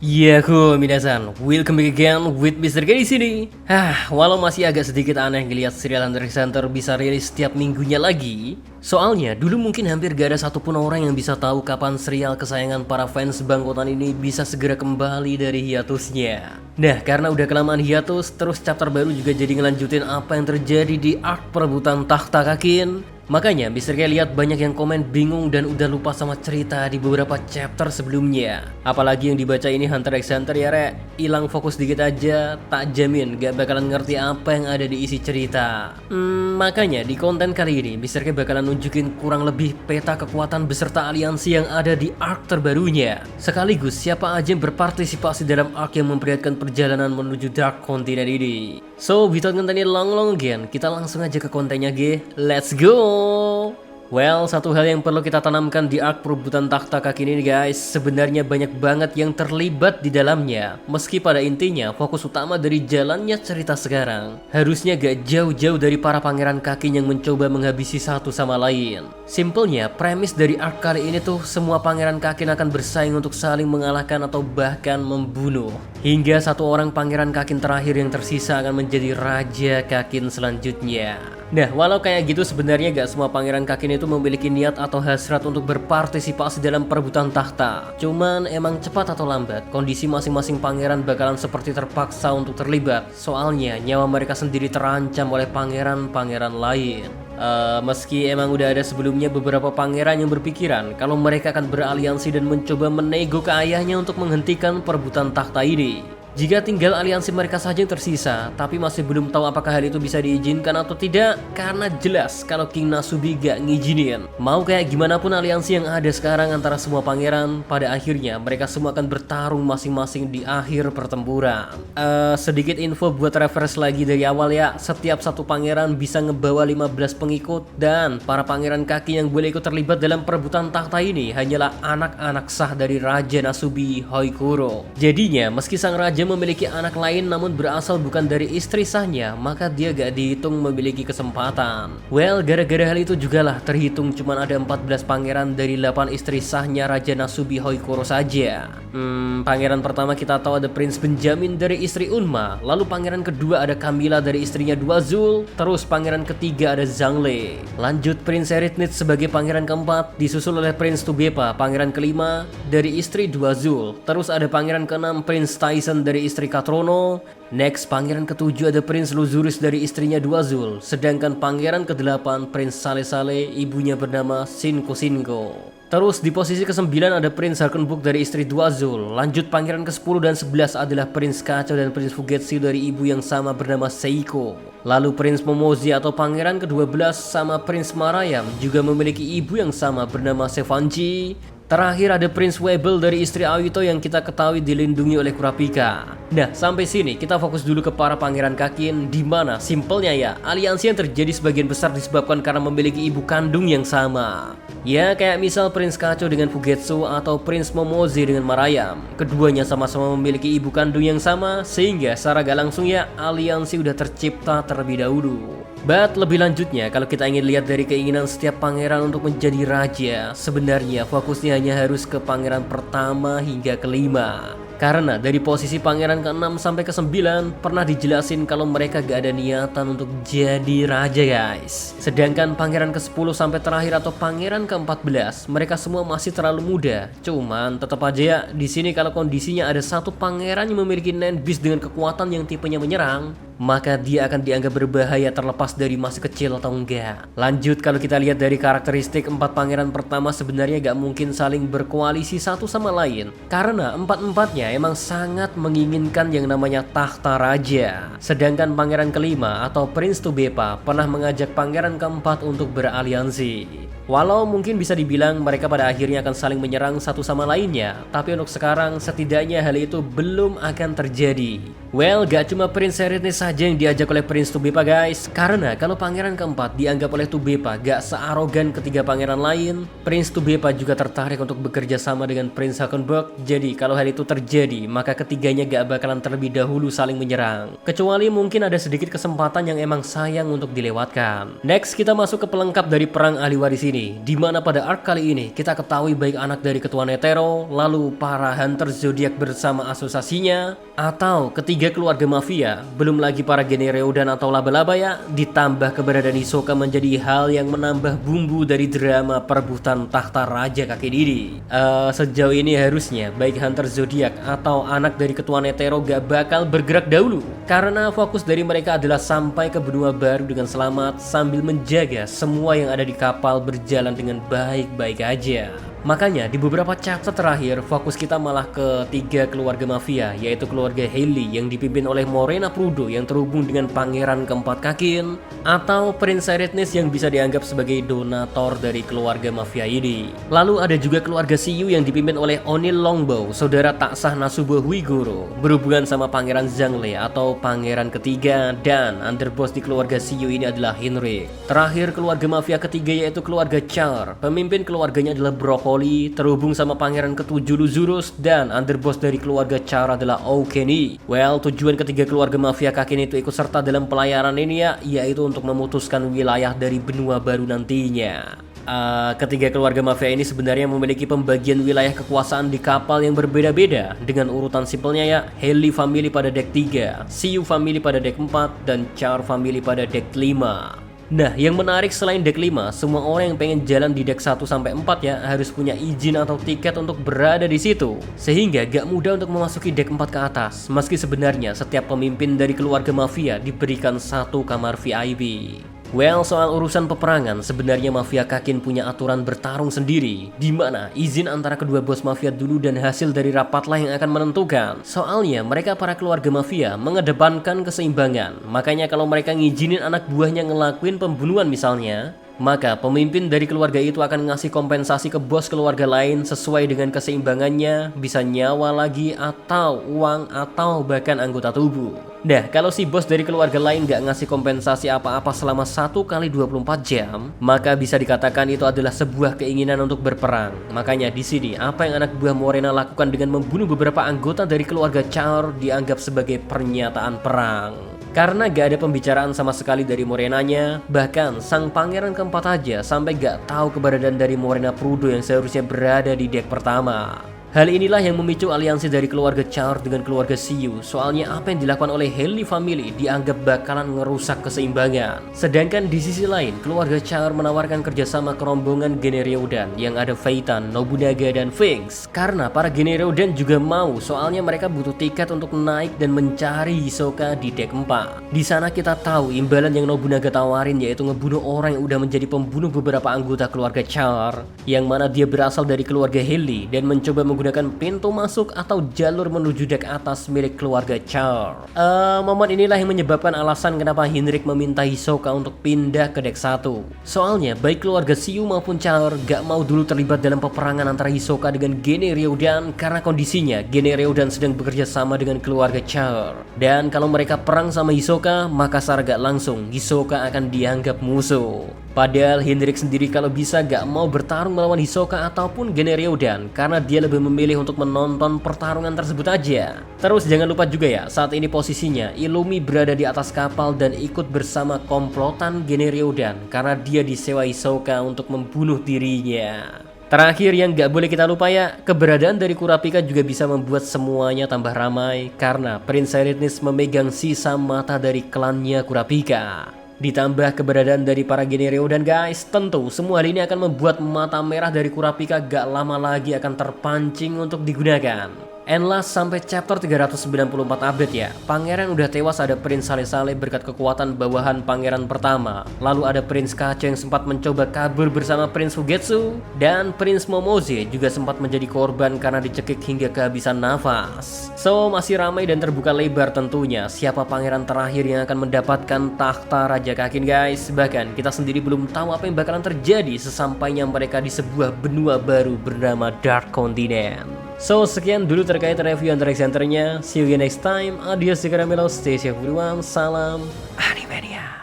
Yaku minasan, welcome back again with Mr. K di sini. Walau masih agak sedikit aneh ngeliat serial Hunter x Hunter bisa rilis setiap minggunya lagi. Soalnya dulu mungkin hampir gak ada satupun orang yang bisa tahu kapan serial kesayangan para fans bangkotan ini bisa segera kembali dari hiatusnya. Nah, karena udah kelamaan hiatus, terus chapter baru juga jadi ngelanjutin apa yang terjadi di arc perebutan takhta Kakin. Makanya Mr. K lihat banyak yang komen bingung dan udah lupa sama cerita di beberapa chapter sebelumnya. Apalagi yang dibaca ini Hunter x Hunter ya rek, hilang fokus dikit aja, tak jamin gak bakalan ngerti apa yang ada di isi cerita. Makanya di konten kali ini Mr. K bakalan nunjukin kurang lebih peta kekuatan beserta aliansi yang ada di arc terbarunya. Sekaligus siapa aja yang berpartisipasi dalam arc yang memperlihatkan perjalanan menuju Dark Continent ini. So without ngentenin long again, kita langsung aja ke kontennya G. Let's go! Well, satu hal yang perlu kita tanamkan di arc perebutan takhta Kakin ini guys, sebenarnya banyak banget yang terlibat di dalamnya. Meski pada intinya fokus utama dari jalannya cerita sekarang harusnya gak jauh-jauh dari para pangeran Kakin yang mencoba menghabisi satu sama lain. Simpelnya, premis dari arc kali ini tuh semua pangeran Kakin akan bersaing untuk saling mengalahkan atau bahkan membunuh. Hingga satu orang pangeran Kakin terakhir yang tersisa akan menjadi Raja Kakin selanjutnya. Nah, walau kayak gitu sebenarnya gak semua pangeran Kakin itu memiliki niat atau hasrat untuk berpartisipasi dalam perebutan takhta. Cuman emang cepat atau lambat, kondisi masing-masing pangeran bakalan seperti terpaksa untuk terlibat. Soalnya nyawa mereka sendiri terancam oleh pangeran-pangeran lain. Meski emang udah ada sebelumnya beberapa pangeran yang berpikiran kalau mereka akan beraliansi dan mencoba menego ke ayahnya untuk menghentikan perebutan takhta ini. Jika tinggal aliansi mereka saja yang tersisa, tapi masih belum tahu apakah hal itu bisa diizinkan atau tidak, karena jelas kalau King Nasubi gak ngizinin. Mau kayak gimana pun aliansi yang ada sekarang antara semua pangeran, pada akhirnya mereka semua akan bertarung masing-masing di akhir pertempuran. Sedikit info buat reference lagi dari awal ya, setiap satu pangeran bisa ngebawa 15 pengikut, dan para pangeran kaki yang boleh ikut terlibat dalam perebutan takhta ini hanyalah anak-anak sah dari Raja Nasubi Hoikuro. Jadinya, meski sang raja memiliki anak lain namun berasal bukan dari istri sahnya, maka dia gak dihitung memiliki kesempatan. Well, gara-gara hal itu jugalah terhitung cuman ada 14 pangeran dari 8 istri sahnya Raja Nasubi Hoikuro saja. Pangeran pertama kita tahu ada Prince Benjamin dari istri Unma, lalu pangeran kedua ada Camilla dari istrinya Duazul, terus pangeran ketiga ada Zhongle. Lanjut Prince Eritnit sebagai pangeran keempat, disusul oleh Prince Tubepa pangeran kelima dari istri Duazul, terus ada pangeran keenam Prince Tyson dari istri Katrono. Next, pangeran ketujuh ada Prince Luzuris dari istrinya Duazul, sedangkan pangeran ke-8 Prince Saleh ibunya bernama Shinko. Terus di posisi ke-9 ada Prince Harkenbook dari istri Duazul. Lanjut pangeran ke-10 dan 11 adalah Prince Kacau dan Prince Fugetsu dari ibu yang sama bernama Seiko. Lalu Prince Momozi atau pangeran ke-12 sama Prince Marayam juga memiliki ibu yang sama bernama Sevanji. Terakhir ada Prince Webel dari istri Awito yang kita ketahui dilindungi oleh Kurapika. Nah, sampai sini kita fokus dulu ke para pangeran Kakin, di mana simpelnya ya, aliansi yang terjadi sebagian besar disebabkan karena memiliki ibu kandung yang sama. Ya, kayak misal Prince Kacau dengan Fugetsu atau Prince Momozi dengan Marayam. Keduanya sama-sama memiliki ibu kandung yang sama, sehingga secara gak langsung ya, aliansi udah tercipta terlebih dahulu. But lebih lanjutnya, kalau kita ingin lihat dari keinginan setiap pangeran untuk menjadi raja, sebenarnya fokusnya hanya harus ke pangeran pertama hingga kelima. Karena dari posisi pangeran ke-6 sampai ke-9 pernah dijelasin kalau mereka gak ada niatan untuk jadi raja guys. Sedangkan pangeran ke-10 sampai terakhir atau pangeran ke-14 mereka semua masih terlalu muda. Cuman tetap aja ya, di sini kalau kondisinya ada satu pangeran yang memiliki Nine Beast dengan kekuatan yang tipenya menyerang, maka dia akan dianggap berbahaya terlepas dari masih kecil atau enggak. Lanjut, kalau kita lihat dari karakteristik 4 pangeran pertama sebenarnya gak mungkin saling berkoalisi satu sama lain, karena empat-empatnya emang sangat menginginkan yang namanya takhta raja. Sedangkan pangeran kelima atau Prince Tubepa pernah mengajak pangeran keempat untuk beraliansi. Walau mungkin bisa dibilang mereka pada akhirnya akan saling menyerang satu sama lainnya, tapi untuk sekarang setidaknya hal itu belum akan terjadi. Well, gak cuma Prince Eritnit saja yang diajak oleh Prince Tubepa guys, karena kalau pangeran keempat dianggap oleh Tubepa gak searogan ketiga pangeran lain, Prince Tubepa juga tertarik untuk bekerja sama dengan Prince Hakenberg. Jadi kalau hal itu terjadi, maka ketiganya gak bakalan terlebih dahulu saling menyerang, kecuali mungkin ada sedikit kesempatan yang emang sayang untuk dilewatkan. Next, kita masuk ke pelengkap dari perang ahli waris ini ini, di mana pada arc kali ini kita ketahui baik anak dari ketua Netero, lalu para hunter zodiak bersama asosiasinya, atau ketiga keluarga mafia, belum lagi para Genereudan atau laba-laba ya, ditambah keberadaan Hisoka menjadi hal yang menambah bumbu dari drama perebutan tahta raja kaki diri. Sejauh ini harusnya baik hunter zodiak atau anak dari ketua Netero gak bakal bergerak dahulu, karena fokus dari mereka adalah sampai ke benua baru dengan selamat sambil menjaga semua yang ada di kapal berjalan dengan baik-baik aja. Makanya di beberapa chapter terakhir fokus kita malah ke tiga keluarga mafia, yaitu keluarga Hailey yang dipimpin oleh Morena Prudo yang terhubung dengan pangeran keempat Kakin, atau Prince Serednis yang bisa dianggap sebagai donator dari keluarga mafia ini. Lalu ada juga keluarga Siyu yang dipimpin oleh Onil Longbow, saudara tak sah Nasubo Huigoro, berhubungan sama pangeran Zhangle atau pangeran ketiga, dan underboss di keluarga Siyu ini adalah Hinrik. Terakhir keluarga mafia ketiga yaitu keluarga Char, pemimpin keluarganya adalah Broccoli, terhubung sama pangeran ketujuh Luzurus, dan underboss dari keluarga Char adalah Aokeni. Well, tujuan ketiga keluarga mafia Kakin itu ikut serta dalam pelayaran ini ya, yaitu untuk memutuskan wilayah dari benua baru nantinya. Ketiga keluarga mafia ini sebenarnya memiliki pembagian wilayah kekuasaan di kapal yang berbeda-beda dengan urutan simpelnya ya, Hailey family pada deck 3, Siyu family pada deck 4, dan Char family pada deck 5. Nah, yang menarik selain deck 5, semua orang yang pengen jalan di deck 1-4 ya harus punya izin atau tiket untuk berada di situ. Sehingga gak mudah untuk memasuki deck 4 ke atas, meski sebenarnya setiap pemimpin dari keluarga mafia diberikan satu kamar VIP. Well, soal urusan peperangan, sebenarnya mafia Kakin punya aturan bertarung sendiri, di mana izin antara kedua bos mafia dulu dan hasil dari rapatlah yang akan menentukan. Soalnya mereka para keluarga mafia mengedepankan keseimbangan, makanya kalau mereka ngizinin anak buahnya ngelakuin pembunuhan misalnya, maka pemimpin dari keluarga itu akan ngasih kompensasi ke bos keluarga lain sesuai dengan keseimbangannya, bisa nyawa lagi, atau uang, atau bahkan anggota tubuh. Nah, kalau si bos dari keluarga lain gak ngasih kompensasi apa-apa selama 1 kali 24 jam, maka bisa dikatakan itu adalah sebuah keinginan untuk berperang. Makanya di sini apa yang anak buah Morena lakukan dengan membunuh beberapa anggota dari keluarga Char dianggap sebagai pernyataan perang. Karena gak ada pembicaraan sama sekali dari Morenanya, bahkan sang pangeran keempat aja sampai gak tahu keberadaan dari Morena Prudo yang seharusnya berada di deck pertama. Hal inilah yang memicu aliansi dari keluarga Char dengan keluarga Siyu. Soalnya apa yang dilakukan oleh Hailey family dianggap bakalan ngerusak keseimbangan. Sedangkan di sisi lain, keluarga Char menawarkan kerjasama ke rombongan Genereudan yang ada Feitan, Nobunaga, dan Finks. Karena para Genereudan juga mau, soalnya mereka butuh tiket untuk naik dan mencari Hisoka di deck 4. Di sana kita tahu imbalan yang Nobunaga tawarin yaitu ngebunuh orang yang udah menjadi pembunuh beberapa anggota keluarga Char, yang mana dia berasal dari keluarga Hailey dan mencoba menggunakan pintu masuk atau jalur menuju deck atas milik keluarga Char. Momen inilah yang menyebabkan alasan kenapa Hinrik meminta Hisoka untuk pindah ke deck 1. Soalnya baik keluarga Siyu maupun Char gak mau dulu terlibat dalam peperangan antara Hisoka dengan Genereudan karena kondisinya Genereudan sedang bekerja sama dengan keluarga Char. Dan kalau mereka perang sama Hisoka, maka secara gak langsung Hisoka akan dianggap musuh. Padahal Hinrik sendiri kalau bisa gak mau bertarung melawan Hisoka ataupun Genereudan karena dia lebih memilih untuk menonton pertarungan tersebut aja. Terus jangan lupa juga ya, saat ini posisinya Illumi berada di atas kapal dan ikut bersama komplotan Genereudan karena dia disewa Hisoka untuk membunuh dirinya. Terakhir yang gak boleh kita lupa ya, keberadaan dari Kurapika juga bisa membuat semuanya tambah ramai karena Prince Serednis memegang sisa mata dari klannya Kurapika. Ditambah keberadaan dari para Genereudan guys, tentu semua hal ini akan membuat mata merah dari Kurapika gak lama lagi akan terpancing untuk digunakan. And last sampai chapter 394 update ya, pangeran udah tewas, ada Prince Saleh-Saleh berkat kekuatan bawahan pangeran pertama. Lalu ada Prince Kacho yang sempat mencoba kabur bersama Prince Fugetsu, dan Prince Momoze juga sempat menjadi korban karena dicekik hingga kehabisan nafas. So masih ramai dan terbuka lebar tentunya siapa pangeran terakhir yang akan mendapatkan tahta Raja Kakin guys. Bahkan kita sendiri belum tahu apa yang bakalan terjadi sesampainya mereka di sebuah benua baru bernama Dark Continent. So sekian dulu terkait review Hunter x Hunter-nya. See you again next time. Adios, stay safe everyone. Salam Animania.